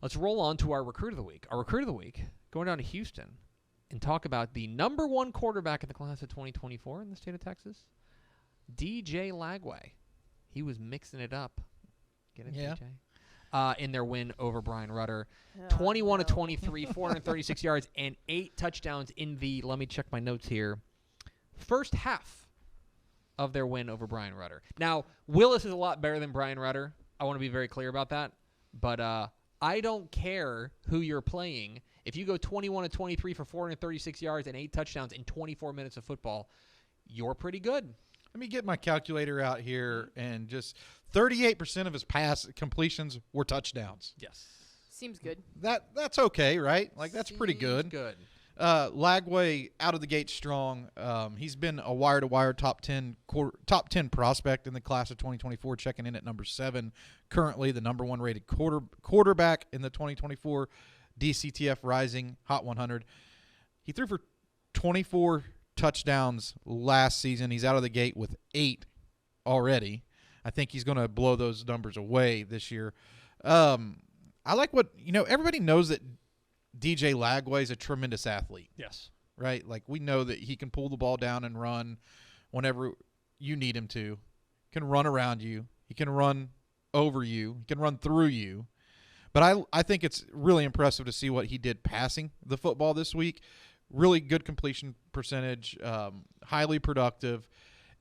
let's roll on to our recruit of the week. Our recruit of the week, going down to Houston and talk about the number 1 quarterback in the class of 2024 in the state of Texas, DJ Lagway. He was mixing it up. Get it, DJ? In their win over Brian Rutter. 21-23, 436 yards, and 8 touchdowns in the, let me check my notes here, first half of their win over Brian Rutter. Now, Willis is a lot better than Brian Rutter. I want to be very clear about that. But I don't care who you're playing. If you go 21-23 for 436 yards and 8 touchdowns in 24 minutes of football, you're pretty good. Let me get my calculator out here, and just 38% of his pass completions were touchdowns. Yes. Seems good. That's okay, right? Like, that's pretty good. Good. Lagway out of the gate strong. He's been a wire-to-wire top 10 prospect in the class of 2024, checking in at number 7. Currently the number 1 rated quarterback in the 2024 DCTF Rising Hot 100. He threw for 24 touchdowns last season. He's out of the gate with 8 already. I think he's going to blow those numbers away this year. I like what, everybody knows that DJ Lagway is a tremendous athlete. Yes. Right? Like, we know that he can pull the ball down and run whenever you need him to. He can run around you. He can run over you. He can run through you. But I think it's really impressive to see what he did passing the football this week. Really good completion percentage, highly productive.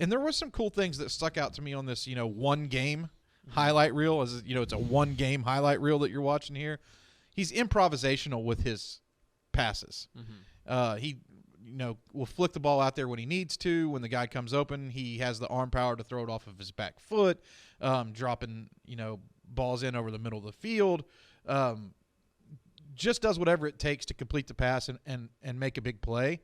And there was some cool things that stuck out to me on this, one game highlight reel. As it's a one game highlight reel that you're watching here. He's improvisational with his passes. Mm-hmm. He will flick the ball out there when he needs to. When the guy comes open, he has the arm power to throw it off of his back foot, dropping, balls in over the middle of the field. Just does whatever it takes to complete the pass and make a big play.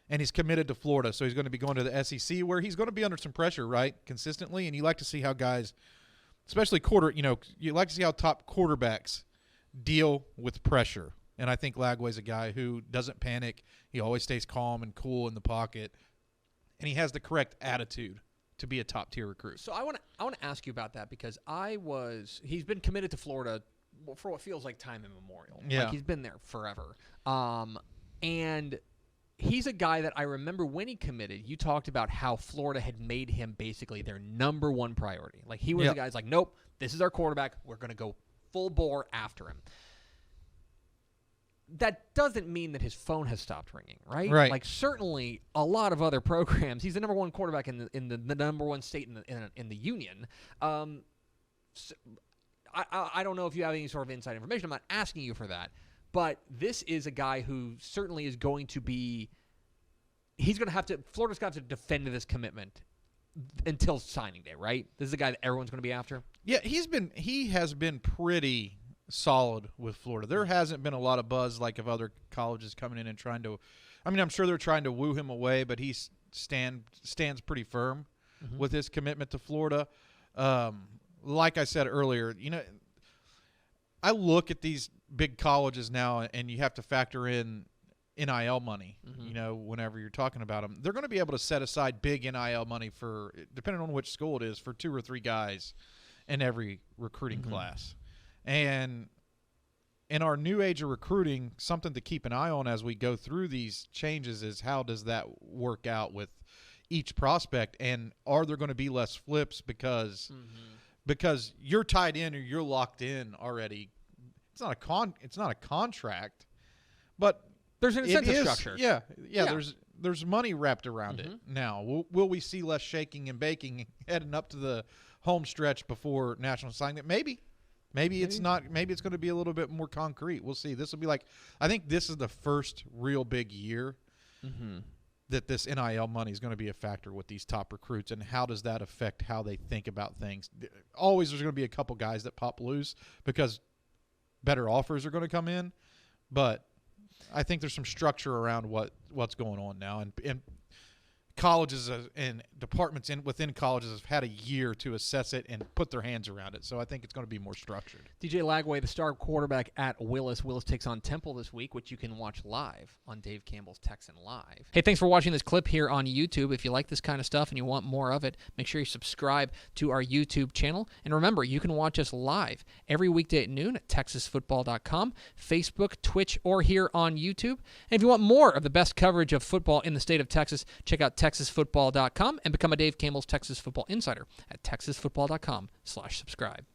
And he's committed to Florida, so he's going to be going to the SEC, where he's going to be under some pressure, right, consistently. And you like to see how guys, especially you like to see how top quarterbacks deal with pressure. And I think Lagway's a guy who doesn't panic. He always stays calm and cool in the pocket. And he has the correct attitude to be a top-tier recruit. So I want to ask you about that, because he's been committed to Florida for what feels like time immemorial. Yeah. Like, he's been there forever. And he's a guy that I remember when he committed, you talked about how Florida had made him basically their number 1 priority. Like, he was the guy who's like, nope, this is our quarterback. We're going to go full bore after him. That doesn't mean that his phone has stopped ringing, right? Right. Like, certainly a lot of other programs. He's the number 1 quarterback in the number 1 state in the union. So I don't know if you have any sort of inside information. I'm not asking you for that. But this is a guy who certainly is going to be – Florida's got to defend this commitment until signing day, right? This is a guy that everyone's going to be after? Yeah, he has been pretty solid with Florida. There hasn't been a lot of buzz like of other colleges coming in and trying to – I'm sure they're trying to woo him away, but he stands pretty firm with his commitment to Florida. Like I said earlier, I look at these big colleges now, and you have to factor in NIL money, whenever you're talking about them. They're going to be able to set aside big NIL money for, depending on which school it is, for 2 or 3 guys in every recruiting class. And in our new age of recruiting, something to keep an eye on as we go through these changes is how does that work out with each prospect, and are there going to be less flips because you're tied in or you're locked in already. It's not a contract, but there's an incentive structure. Yeah. There's money wrapped around it now. Will we see less shaking and baking heading up to the home stretch before national signing? Maybe it's not. Maybe it's going to be a little bit more concrete. We'll see. This will be I think this is the first real big year that this NIL money is going to be a factor with these top recruits, and how does that affect how they think about things? Always there's going to be a couple guys that pop loose because better offers are going to come in, but I think there's some structure around what's going on now, and colleges and departments within colleges have had a year to assess it and put their hands around it. So I think it's going to be more structured. DJ Lagway, the star quarterback at Willis. Willis takes on Temple this week, which you can watch live on Dave Campbell's Texan Live. Hey, thanks for watching this clip here on YouTube. If you like this kind of stuff and you want more of it, make sure you subscribe to our YouTube channel. And remember, you can watch us live every weekday at noon at TexasFootball.com, Facebook, Twitch, or here on YouTube. And if you want more of the best coverage of football in the state of Texas, check out TexasFootball.com and become a Dave Campbell's Texas Football Insider at TexasFootball.com/subscribe.